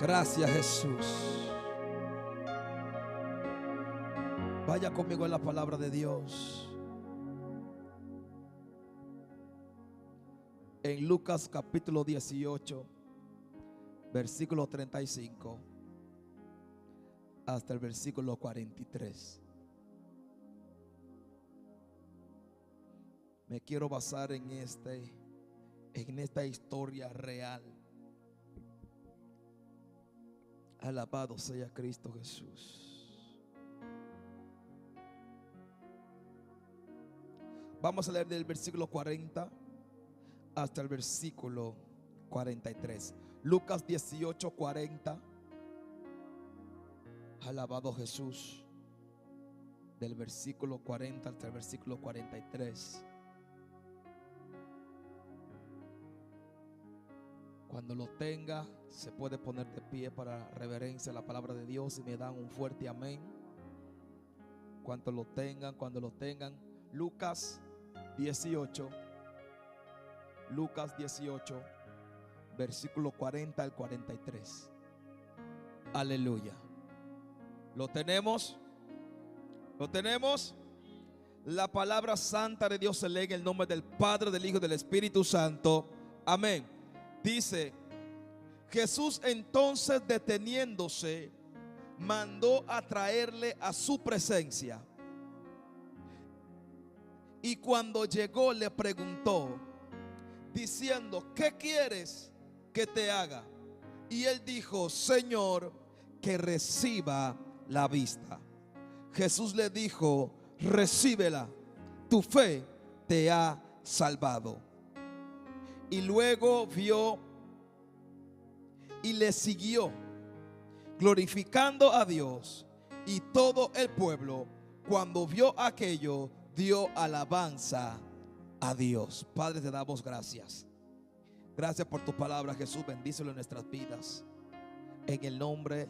Gracias, Jesús. Vaya conmigo en la palabra de Dios. En Lucas capítulo 18, versículo 35 hasta el versículo 43. Me quiero basar en esta historia real. Alabado sea Cristo Jesús. Vamos a leer del versículo 40 hasta el versículo 43. Lucas 18, 40. Alabado Jesús. Del versículo 40 hasta el versículo 43. Cuando lo tenga, se puede poner de pie para reverencia a la palabra de Dios y me dan un fuerte amén. Cuando lo tengan. Lucas 18, versículo 40 al 43. Aleluya. ¿Lo tenemos? ¿Lo tenemos? La palabra santa de Dios se lee en el nombre del Padre, del Hijo y del Espíritu Santo. Amén. Dice: Jesús entonces, deteniéndose, mandó a traerle a su presencia. Y cuando llegó le preguntó, diciendo: ¿qué quieres que te haga? Y él dijo: Señor, que reciba la vista. Jesús le dijo: recíbela, tu fe te ha salvado. Y luego vio y le siguió, glorificando a Dios. Y todo el pueblo, cuando vio aquello, dio alabanza a Dios. Padre, te damos gracias. Gracias por tu palabra, Jesús. Bendícelo en nuestras vidas, en el nombre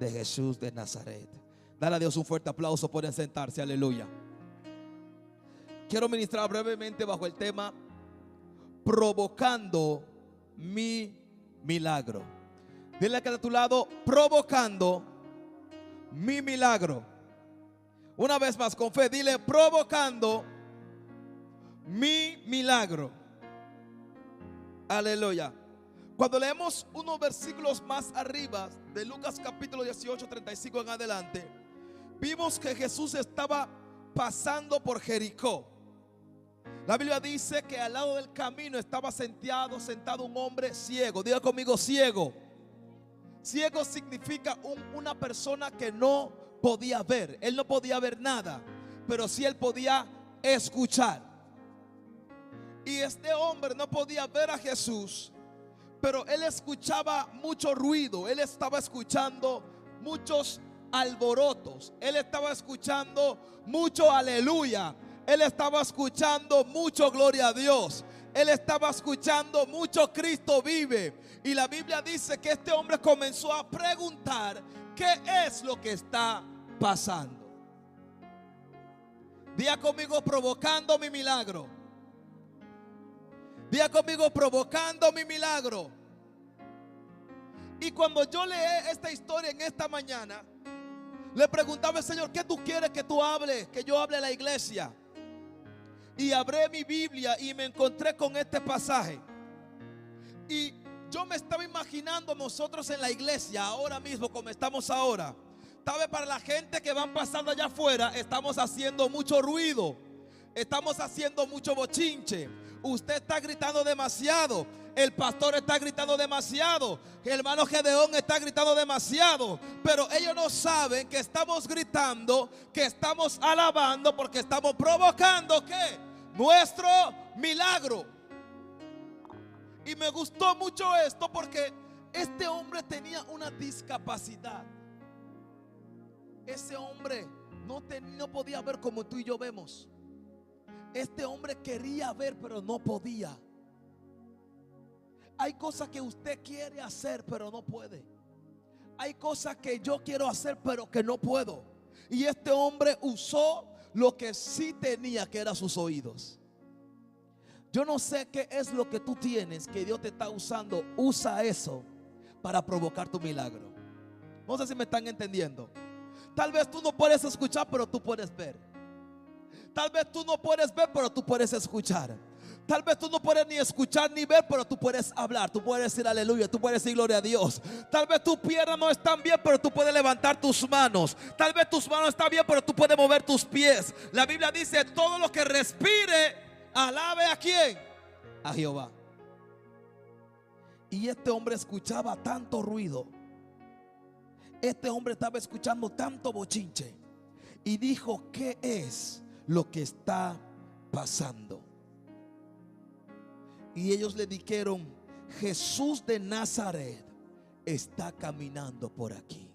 de Jesús de Nazaret. Dale a Dios un fuerte aplauso. Pueden sentarse. Aleluya. Quiero ministrar brevemente bajo el tema provocando mi milagro. Dile que a tu lado: provocando mi milagro. Una vez más, con fe, dile: provocando mi milagro. Aleluya. Cuando leemos unos versículos más arriba de Lucas capítulo 18, 35 en adelante, vimos que Jesús estaba pasando por Jericó. La Biblia dice que al lado del camino estaba sentado un hombre ciego. Diga conmigo: ciego. Ciego significa una persona que no podía ver. Él no podía ver nada, pero sí él podía escuchar. Y este hombre no podía ver a Jesús, pero él escuchaba mucho ruido. Él estaba escuchando muchos alborotos. Él estaba escuchando mucho aleluya. Él estaba escuchando mucho gloria a Dios. Él estaba escuchando mucho Cristo vive. Y la Biblia dice que este hombre comenzó a preguntar: ¿qué es lo que está pasando? Diga conmigo: provocando mi milagro. Diga conmigo: provocando mi milagro. Y cuando yo leí esta historia en esta mañana, le preguntaba al Señor: ¿qué tú quieres que tú hables? Que yo hable a la iglesia. Y abrí mi Biblia y me encontré con este pasaje. Y yo me estaba imaginando nosotros en la iglesia ahora mismo, como estamos ahora. Tal vez para la gente que van pasando allá afuera, estamos haciendo mucho ruido, estamos haciendo mucho bochinche. Usted está gritando demasiado, el pastor está gritando demasiado, el hermano Gedeón está gritando demasiado. Pero ellos no saben que estamos gritando, que estamos alabando, porque estamos provocando ¿qué? Nuestro milagro. Y me gustó mucho esto porque este hombre tenía una discapacidad. Ese hombre no podía ver como tú y yo vemos. Este hombre quería ver, pero no podía. Hay cosas que usted quiere hacer, pero no puede. Hay cosas que yo quiero hacer, pero que no puedo. Y este hombre usó lo que sí tenía, que eran sus oídos. Yo no sé qué es lo que tú tienes que Dios te está usando. Usa eso para provocar tu milagro. No sé si me están entendiendo. Tal vez tú no puedes escuchar, pero tú puedes ver. Tal vez tú no puedes ver, pero tú puedes escuchar. Tal vez tú no puedes ni escuchar ni ver, pero tú puedes hablar. Tú puedes decir aleluya, tú puedes decir gloria a Dios. Tal vez tus piernas no están bien, pero tú puedes levantar tus manos. Tal vez tus manos están bien, pero tú puedes mover tus pies. La Biblia dice: todo lo que respire, alabe ¿a quién? A Jehová. Y este hombre escuchaba tanto ruido. Este hombre estaba escuchando tanto bochinche. Y dijo: ¿qué es lo que está pasando? Y ellos le dijeron: Jesús de Nazaret está caminando por aquí.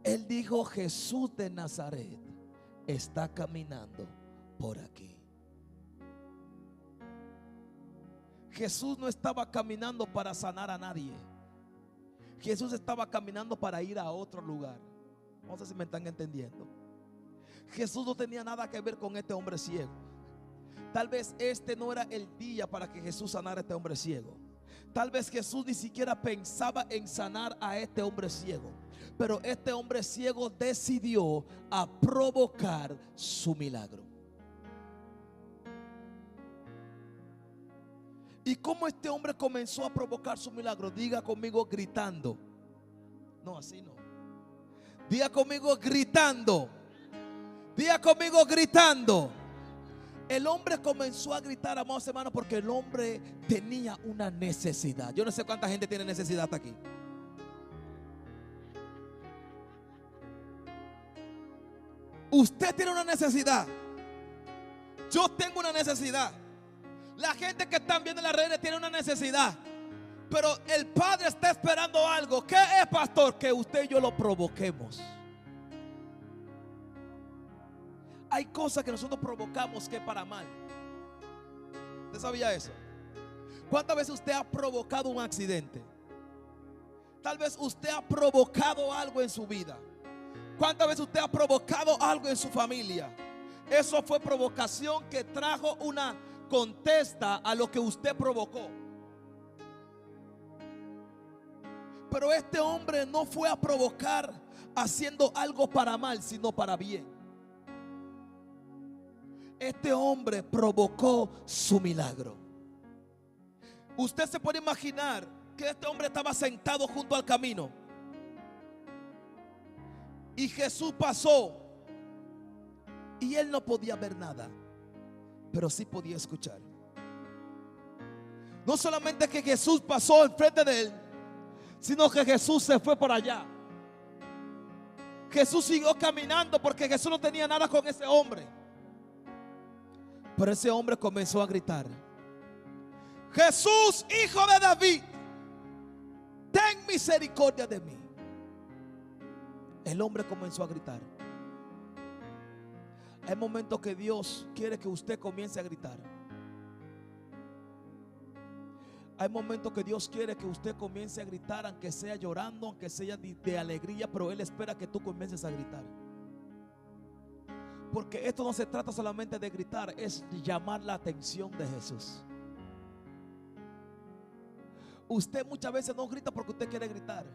Él dijo: Jesús de Nazaret está caminando por aquí. Jesús no estaba caminando para sanar a nadie. Jesús estaba caminando para ir a otro lugar. No sé si me están entendiendo. Jesús no tenía nada que ver con este hombre ciego. Tal vez este no era el día para que Jesús sanara a este hombre ciego. Tal vez Jesús ni siquiera pensaba en sanar a este hombre ciego. Pero este hombre ciego decidió a provocar su milagro. ¿Y cómo este hombre comenzó a provocar su milagro? Diga conmigo: gritando. No, así no. Diga conmigo: gritando. Diga conmigo: gritando. El hombre comenzó a gritar, amados hermanos, porque el hombre tenía una necesidad. Yo no sé cuánta gente tiene necesidad hasta aquí. Usted tiene una necesidad. Yo tengo una necesidad. La gente que están viendo en las redes tiene una necesidad. Pero el Padre está esperando algo. ¿Qué es, pastor? Que usted y yo lo provoquemos. Hay cosas que nosotros provocamos que es para mal. ¿Usted sabía eso? ¿Cuántas veces usted ha provocado un accidente? Tal vez usted ha provocado algo en su vida. ¿Cuántas veces usted ha provocado algo en su familia? Eso fue provocación que trajo una contesta a lo que usted provocó. Pero este hombre no fue a provocar haciendo algo para mal, sino para bien. Este hombre provocó su milagro. Usted se puede imaginar que este hombre estaba sentado junto al camino y Jesús pasó y él no podía ver nada, pero sí podía escuchar. No solamente que Jesús pasó enfrente de él, sino que Jesús se fue por allá. Jesús siguió caminando porque Jesús no tenía nada con ese hombre. Pero ese hombre comenzó a gritar: Jesús, hijo de David, ten misericordia de mí. El hombre comenzó a gritar. Hay momentos que Dios quiere que usted comience a gritar. Hay momentos que Dios quiere que usted comience a gritar, aunque sea llorando, aunque sea de alegría, pero Él espera que tú comiences a gritar. Porque esto no se trata solamente de gritar, es llamar la atención de Jesús. Usted muchas veces no grita porque usted quiere gritar.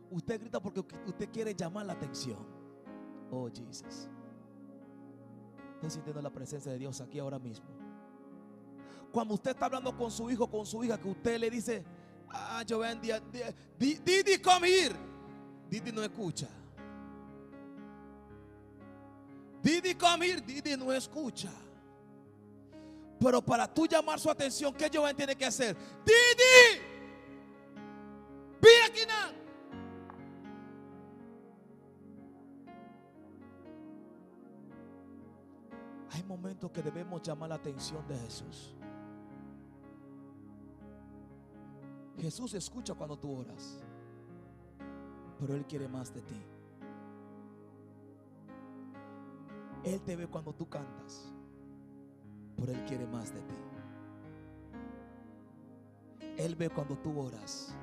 Usted grita porque usted quiere llamar la atención. Oh, Jesús. Estoy sintiendo la presencia de Dios aquí ahora mismo. Cuando usted está hablando con su hijo, con su hija, que usted le dice: Joven, Didi, come here. Didi no escucha. Didi, come here. Didi no escucha. Pero para tú llamar su atención, ¿qué Joven tiene que hacer? Didi, ve aquí now. Hay momentos que debemos llamar la atención de Jesús. Jesús escucha cuando tú oras, pero Él quiere más de ti. Él te ve cuando tú cantas, pero Él quiere más de ti. Él ve cuando tú oras,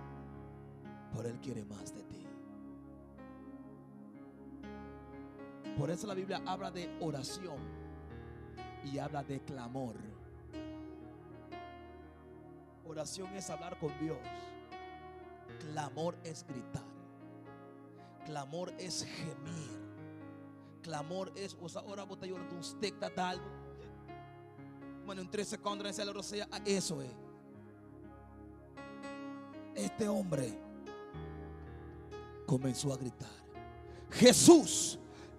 pero Él quiere más de ti. Por eso la Biblia habla de oración y habla de clamor. Oración es hablar con Dios. Clamor es gritar. Clamor es gemir. Clamor es, o sea, ora vos te llorando un stick tal. Bueno, en 3 segundos ese lo sea, eso es. Este hombre comenzó a gritar: Jesús,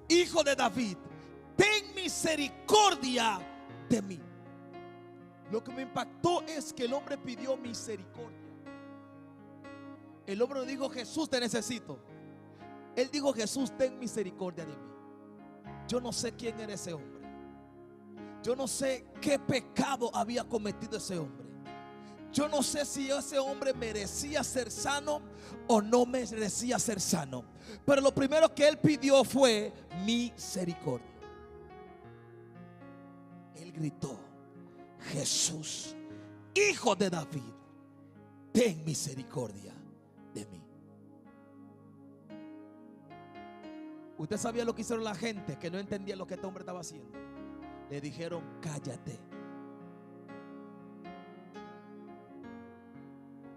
hijo de David, ten misericordia de mí. Lo que me impactó es que el hombre pidió misericordia. El hombre no dijo: Jesús, te necesito. Él dijo: Jesús, ten misericordia de mí. Yo no sé quién era ese hombre. Yo no sé qué pecado había cometido ese hombre. Yo no sé si ese hombre merecía ser sano o no merecía ser sano. Pero lo primero que él pidió fue misericordia. Él gritó: Jesús, hijo de David, ten misericordia de mí. ¿Usted sabía lo que hicieron la gente que no entendía lo que este hombre estaba haciendo? Le dijeron: cállate.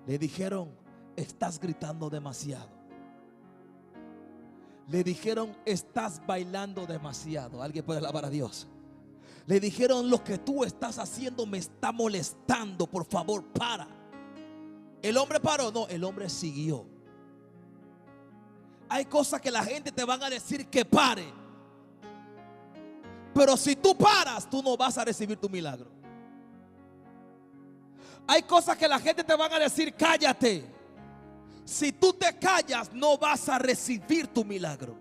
Le dijeron: estás gritando demasiado. Le dijeron: estás bailando demasiado. ¿Alguien puede alabar a Dios? Le dijeron: lo que tú estás haciendo me está molestando, por favor, para. El hombre paró. No, el hombre siguió. Hay cosas que la gente te van a decir que pare, pero si tú paras, tú no vas a recibir tu milagro. Hay cosas que la gente te van a decir: cállate. Si tú te callas, no vas a recibir tu milagro.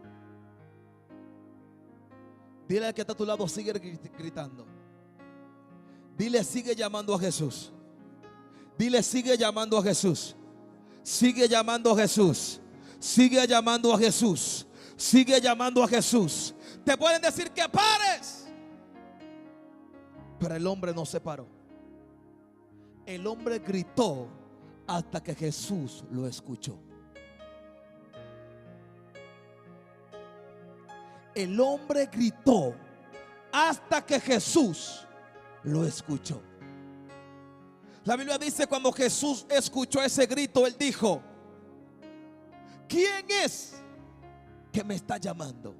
Dile al que está a tu lado: sigue gritando. Dile: sigue llamando a Jesús. Dile: sigue llamando a Jesús. Sigue llamando a Jesús. Sigue llamando a Jesús. Sigue llamando a Jesús. Te pueden decir que pares, pero el hombre no se paró. El hombre gritó hasta que Jesús lo escuchó. El hombre gritó hasta que Jesús lo escuchó. La Biblia dice: cuando Jesús escuchó ese grito, él dijo: ¿quién es que me está llamando?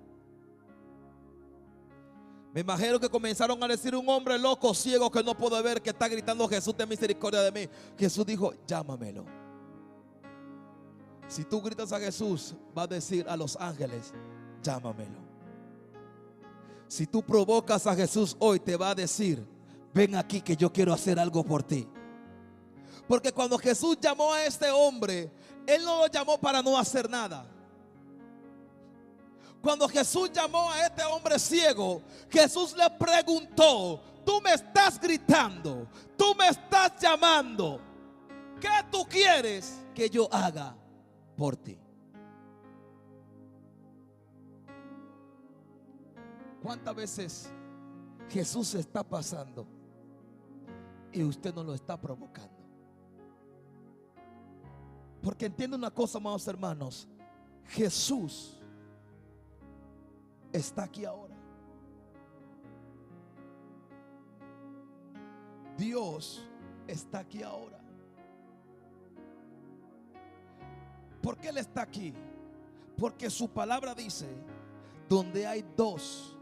Me imagino que comenzaron a decir: un hombre loco, ciego, que no puede ver, que está gritando: Jesús, ten misericordia de mí. Jesús dijo: llámamelo. Si tú gritas a Jesús, va a decir a los ángeles: llámamelo. Si tú provocas a Jesús hoy, te va a decir: ven aquí que yo quiero hacer algo por ti. Porque cuando Jesús llamó a este hombre, él no lo llamó para no hacer nada. Cuando Jesús llamó a este hombre ciego, Jesús le preguntó: tú me estás gritando, tú me estás llamando, ¿qué tú quieres que yo haga por ti? ¿Cuántas veces Jesús está pasando y usted no lo está provocando? Porque entiende una cosa, amados hermanos: Jesús está aquí ahora. Dios está aquí ahora. ¿Por qué Él está aquí? Porque su palabra dice: donde hay 2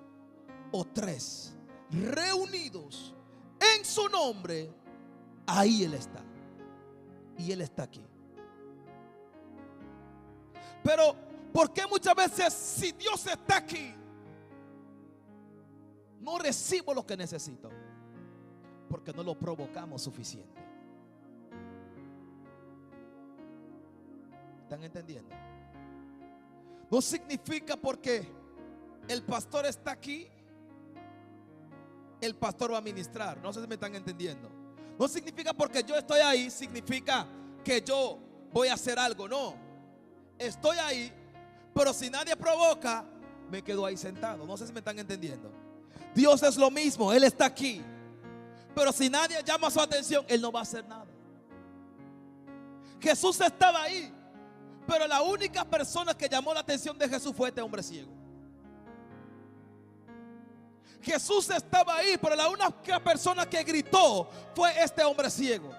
o 3 reunidos en su nombre, ahí Él está. Y Él está aquí. Pero ¿por qué muchas veces, si Dios está aquí, no recibo lo que necesito? Porque no lo provocamos suficiente. ¿Están entendiendo? No significa porque el pastor está aquí, el pastor va a ministrar. No sé si me están entendiendo. No significa porque yo estoy ahí, significa que yo voy a hacer algo. No. Estoy ahí, pero si nadie provoca, me quedo ahí sentado. No sé si me están entendiendo. Dios es lo mismo, Él está aquí, pero si nadie llama su atención, Él no va a hacer nada. Jesús estaba ahí, pero la única persona que llamó la atención de Jesús fue este hombre ciego. Jesús estaba ahí, pero la única persona que gritó fue este hombre ciego.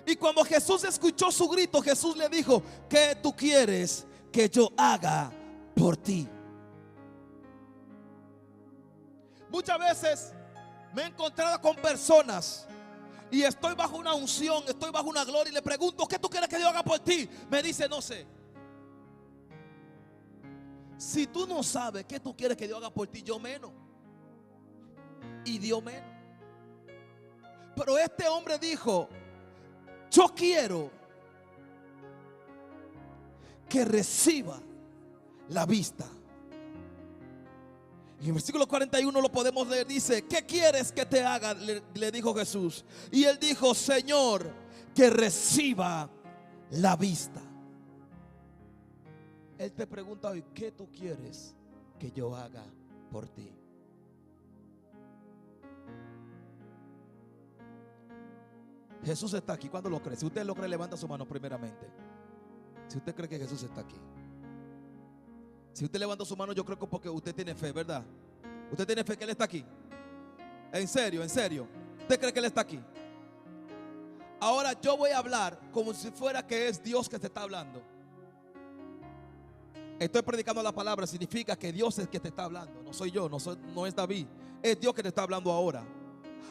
Y cuando Jesús escuchó su grito, Jesús le dijo: ¿qué tú quieres que yo haga por ti? Muchas veces me he encontrado con personas y estoy bajo una unción, estoy bajo una gloria, y le pregunto: ¿qué tú quieres que yo haga por ti? Me dice: no sé. Si tú no sabes qué tú quieres que Dios haga por ti, yo menos. Y Dios menos. Pero este hombre dijo: yo quiero que reciba la vista. Y en el versículo 41 lo podemos leer, dice: ¿qué quieres que te haga? Le dijo Jesús. Y él dijo: Señor, que reciba la vista. Él te pregunta hoy: ¿qué tú quieres que yo haga por ti? Jesús está aquí. ¿Cuándo lo cree? Si usted lo cree, levanta su mano primeramente. Si usted cree que Jesús está aquí. Si usted levanta su mano, yo creo que porque usted tiene fe, ¿verdad? Usted tiene fe que Él está aquí. En serio, en serio. ¿Usted cree que Él está aquí? Ahora yo voy a hablar como si fuera que es Dios que te está hablando. Estoy predicando la palabra, significa que Dios es el que te está hablando. No soy yo, no es David. Es Dios que te está hablando ahora.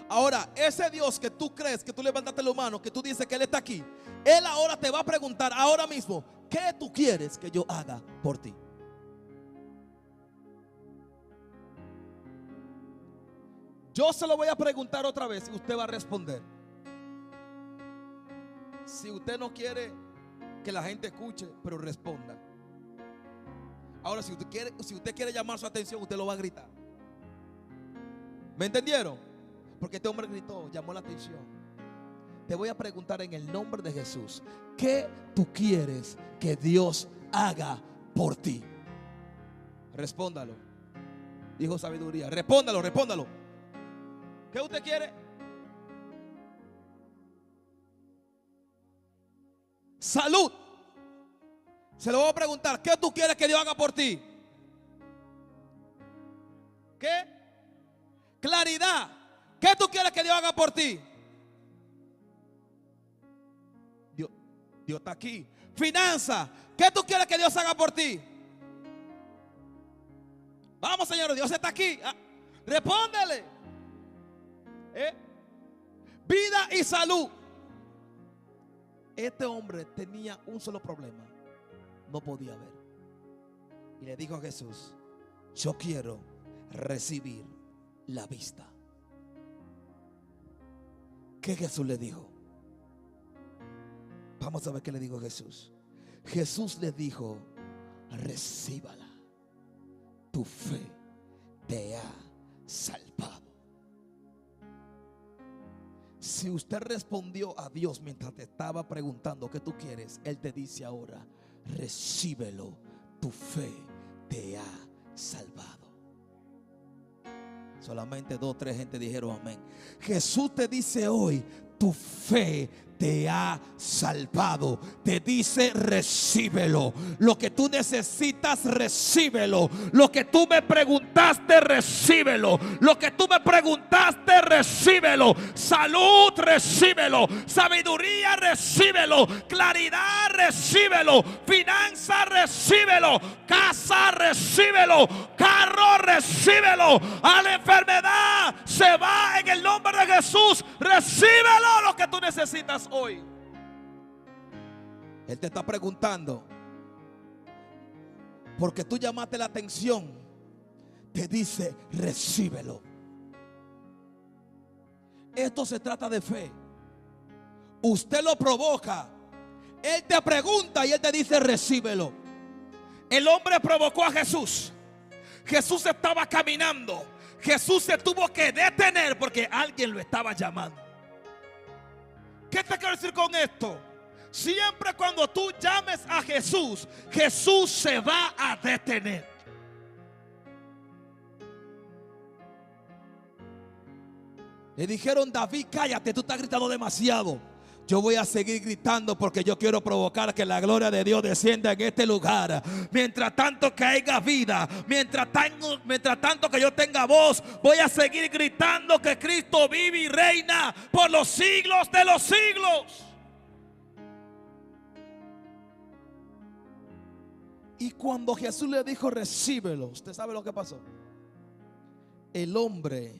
Ahora, ese Dios que tú crees, que tú levantaste la mano, que tú dices que Él está aquí, Él ahora te va a preguntar ahora mismo: ¿qué tú quieres que yo haga por ti? Yo se lo voy a preguntar otra vez y usted va a responder. Si usted no quiere que la gente escuche, pero responda. Ahora, si usted quiere llamar su atención, usted lo va a gritar. ¿Me entendieron? Porque este hombre gritó, llamó la atención. Te voy a preguntar en el nombre de Jesús: ¿qué tú quieres que Dios haga por ti? Respóndalo. Dijo sabiduría. Respóndalo, respóndalo. ¿Qué usted quiere? Salud. Se lo voy a preguntar: ¿qué tú quieres que Dios haga por ti? ¿Qué? Claridad. ¿Qué tú quieres que Dios haga por ti? Dios está aquí. Finanza. ¿Qué tú quieres que Dios haga por ti? Vamos, señores, Dios está aquí. Respóndele. Vida y salud. Este hombre tenía un solo problema: no podía ver. Y le dijo a Jesús: yo quiero recibir la vista. ¿Qué Jesús le dijo? Vamos a ver qué le dijo Jesús. Jesús le dijo: recíbala, tu fe te ha salvado. Si usted respondió a Dios mientras te estaba preguntando qué tú quieres, Él te dice ahora: recíbelo, tu fe te ha salvado. Solamente 2 o 3 gente dijeron amén. Jesús te dice hoy: tu fe te ha salvado. Te dice: recíbelo. Lo que tú necesitas, recíbelo. Lo que tú me preguntaste, recíbelo. Lo que tú me preguntaste, recíbelo. Salud, recíbelo. Sabiduría, recíbelo. Claridad, recíbelo. Finanza, recíbelo. Casa, recíbelo. Carro, recíbelo. A la enfermedad se va en el nombre de Jesús. Recíbelo, lo que tú necesitas hoy. Él te está preguntando porque tú llamaste la atención. Te dice: recíbelo. Esto se trata de fe. Usted lo provoca. Él te pregunta y Él te dice: recíbelo. El hombre provocó a Jesús. Jesús estaba caminando. Jesús se tuvo que detener porque alguien lo estaba llamando. ¿Qué te quiero decir con esto? Siempre cuando tú llames a Jesús, Jesús se va a detener. Le dijeron: David, cállate, tú estás gritando demasiado. Yo voy a seguir gritando porque yo quiero provocar que la gloria de Dios descienda en este lugar. Mientras tanto que haya vida, mientras tanto que yo tenga voz, voy a seguir gritando que Cristo vive y reina por los siglos de los siglos. Y cuando Jesús le dijo recíbelo, ¿usted sabe lo que pasó? El hombre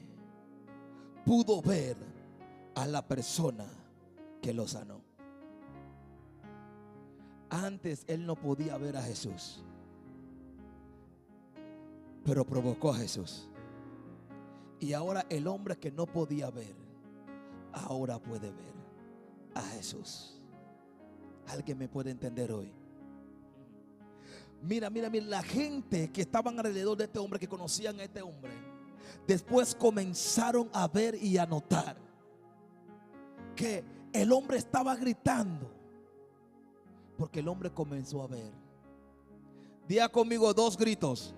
pudo ver a la persona que lo sanó. Antes él no podía ver a Jesús, pero provocó a Jesús. Y ahora el hombre que no podía ver, ahora puede ver a Jesús. ¿Alguien me puede entender hoy? Mira, la gente que estaban alrededor de este hombre, que conocían a este hombre, después comenzaron a ver y a notar que el hombre estaba gritando, porque el hombre comenzó a ver. Diga conmigo 2 gritos.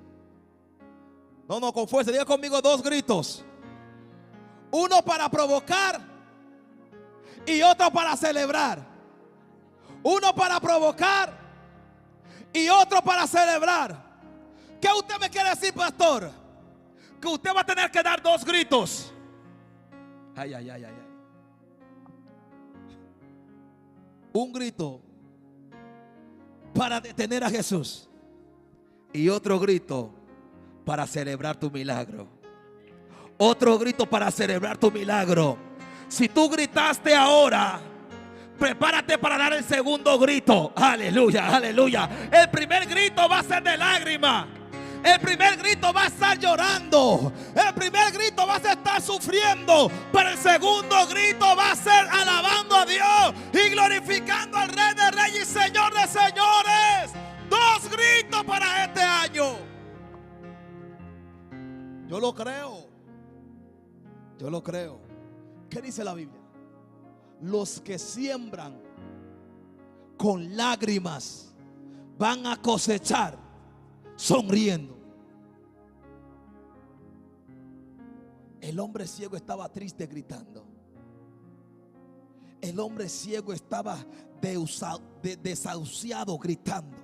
No, con fuerza, diga conmigo 2 gritos. Uno para provocar y otro para celebrar. Uno para provocar y otro para celebrar. ¿Qué usted me quiere decir, pastor? Que usted va a tener que dar 2 gritos. Ay. Un grito para detener a Jesús y otro grito para celebrar tu milagro. Otro grito para celebrar tu milagro. Si tú gritaste ahora, prepárate para dar el segundo grito. Aleluya, aleluya. El primer grito va a ser de lágrima. El primer grito va a estar llorando. El primer grito vas a estar sufriendo. Pero el segundo grito va a ser alabando a Dios y glorificando al Rey de Reyes y Señor de Señores. 2 gritos para este año. Yo lo creo. Yo lo creo. ¿Qué dice la Biblia? Los que siembran con lágrimas van a cosechar sonriendo. El hombre ciego estaba triste gritando. El hombre ciego estaba desahuciado gritando.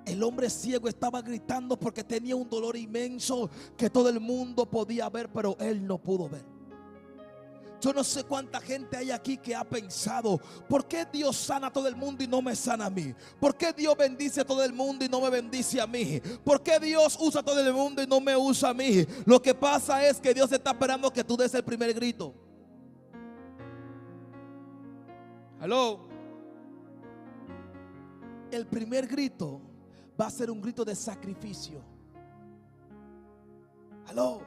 El hombre ciego estaba gritando porque tenía un dolor inmenso que todo el mundo podía ver, pero él no pudo ver. Yo no sé cuánta gente hay aquí que ha pensado: ¿por qué Dios sana a todo el mundo y no me sana a mí? ¿Por qué Dios bendice a todo el mundo y no me bendice a mí? ¿Por qué Dios usa a todo el mundo y no me usa a mí? Lo que pasa es que Dios está esperando que tú des el primer grito. Hello. El primer grito va a ser un grito de sacrificio. Hello.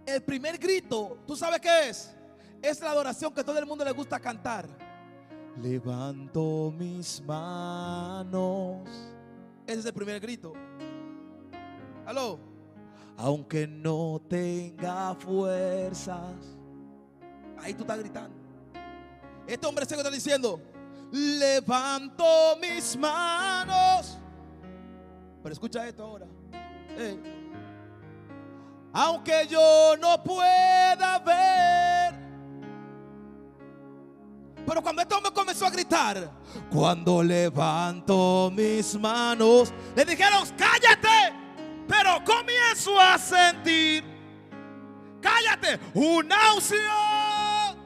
El primer grito, ¿tú sabes qué es? Es la adoración que a todo el mundo le gusta cantar. Levanto mis manos. Ese es el primer grito. Aló. Aunque no tenga fuerzas. Ahí tú estás gritando. Este hombre ciego está diciendo: levanto mis manos. Pero escucha esto ahora. Aunque yo no pueda ver. Pero cuando este hombre comenzó a gritar: cuando levanto mis manos, le dijeron: cállate. Pero comienzo a sentir, cállate, una unción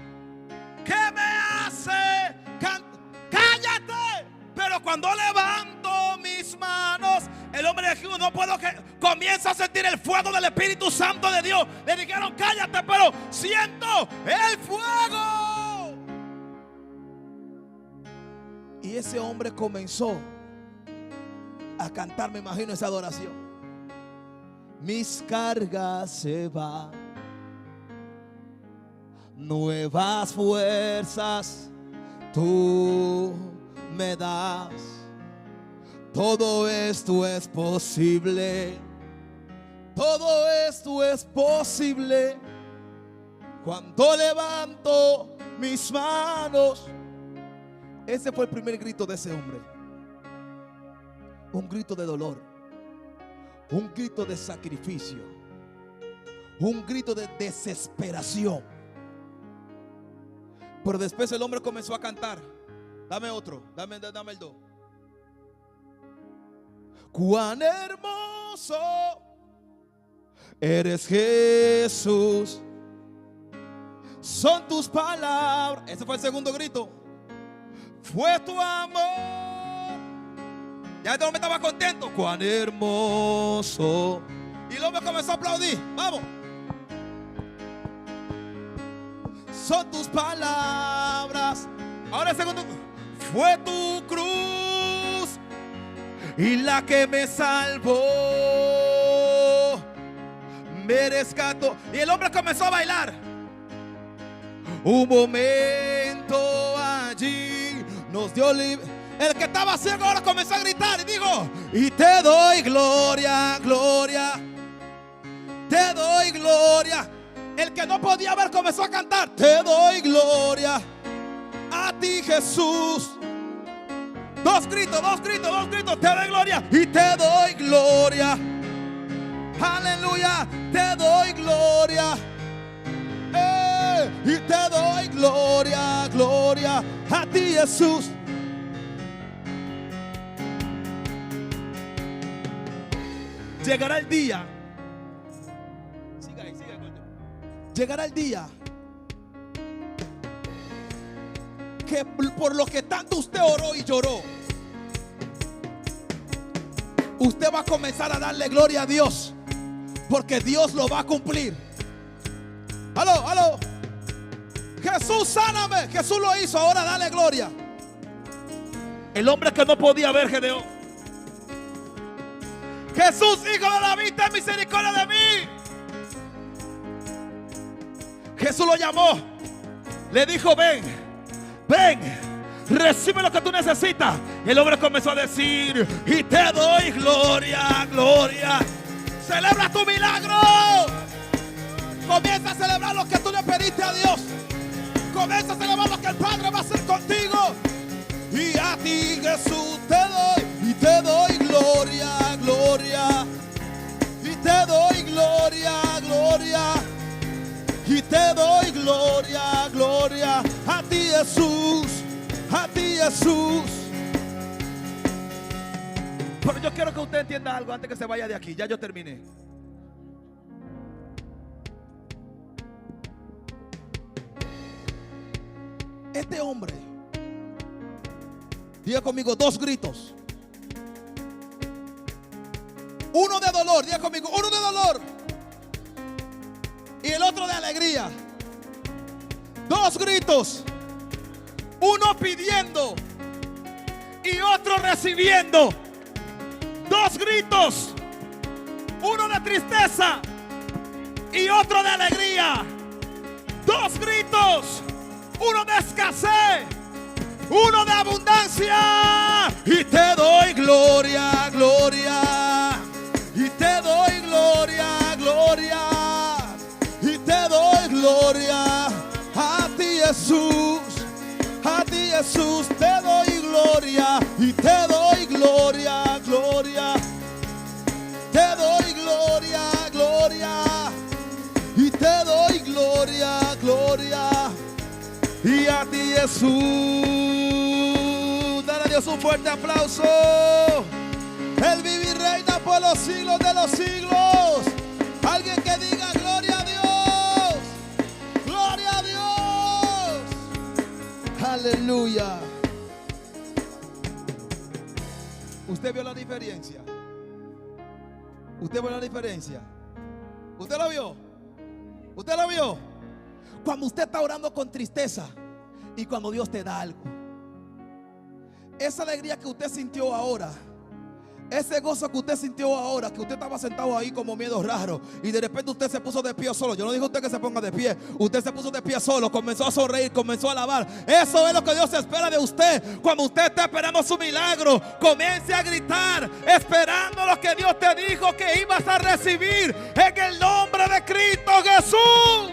que me hace cállate. Pero cuando levanto mis manos, el hombre dijo: no puedo, que comienza a sentir el fuego del Espíritu Santo de Dios. Le dijeron: cállate, pero siento el fuego. Y ese hombre comenzó a cantar, me imagino, esa adoración. Mis cargas se van, nuevas fuerzas tú me das. Todo esto es posible. Todo esto es posible cuando levanto mis manos. Ese fue el primer grito de ese hombre. Un grito de dolor, un grito de sacrificio, un grito de desesperación. Pero después el hombre comenzó a cantar. Dame otro, dame el 2. Cuán hermoso eres, Jesús, son tus palabras. Ese fue el segundo grito. Fue tu amor Ya este hombre estaba contento. Cuán hermoso. Y el hombre comenzó a aplaudir. Vamos. Son tus palabras. Ahora el segundo. Fue tu cruz y la que me salvó. Me rescató. Y el hombre comenzó a bailar. Un momento allí nos dio libre. El que estaba ciego ahora comenzó a gritar y dijo: y te doy gloria, gloria. Te doy gloria. El que no podía ver comenzó a cantar: te doy gloria a ti, Jesús. Dos gritos, dos gritos, dos gritos. Te doy gloria y te doy gloria. Aleluya, te doy gloria. Y te doy gloria, gloria a ti, Jesús. Llegará el día. Siga ahí, siga, coño. Llegará el día que por lo que tanto usted oró y lloró, usted va a comenzar a darle gloria a Dios, porque Dios lo va a cumplir. Aló, aló. Jesús, sáname. Jesús lo hizo, ahora dale gloria. El hombre que no podía ver, Gedeón: Jesús, hijo de David, ten misericordia de mí. Jesús lo llamó, le dijo: ven, ven, recibe lo que tú necesitas. El hombre comenzó a decir: y te doy gloria, gloria. Celebra tu milagro. Comienza a celebrar lo que tú le pediste a Dios. Comienza a celebrar lo que el Padre va a hacer contigo. Y a ti, Jesús, te doy. Y te doy gloria, gloria. Y te doy gloria, gloria. Y te doy gloria, gloria. A ti, Jesús. A ti, Jesús. Pero yo quiero que usted entienda algo antes que se vaya de aquí. Ya yo terminé. Este hombre, diga conmigo, dos gritos. Uno de dolor, diga conmigo, uno de dolor. Y el otro de alegría. Dos gritos. Uno pidiendo y otro recibiendo. Dos gritos. Uno de tristeza y otro de alegría. Dos gritos. Uno de escasez, uno de abundancia. Y te doy gloria, gloria. Y te doy gloria, gloria. Y te doy gloria a ti, Jesús. A ti, Jesús, te doy gloria. Y te doy gloria, gloria. Te doy gloria, gloria. Y te doy gloria, gloria. Y a ti, Jesús. Dale a Dios un fuerte aplauso. Él vive y reina por los siglos de los siglos. Alguien que diga gloria a Dios. Gloria a Dios. Aleluya. ¿Usted vio la diferencia? ¿Usted vio la diferencia? ¿Usted la vio? ¿Usted la vio? Cuando usted está orando con tristeza y cuando Dios te da algo, esa alegría que usted sintió ahora, ese gozo que usted sintió ahora, que usted estaba sentado ahí como miedo raro y de repente usted se puso de pie solo. Yo no dije a usted que se ponga de pie. Usted se puso de pie solo, comenzó a sonreír, comenzó a alabar. Eso es lo que Dios espera de usted. Cuando usted está esperando su milagro, comience a gritar, esperando lo que Dios te dijo que ibas a recibir en el nombre de Cristo Jesús.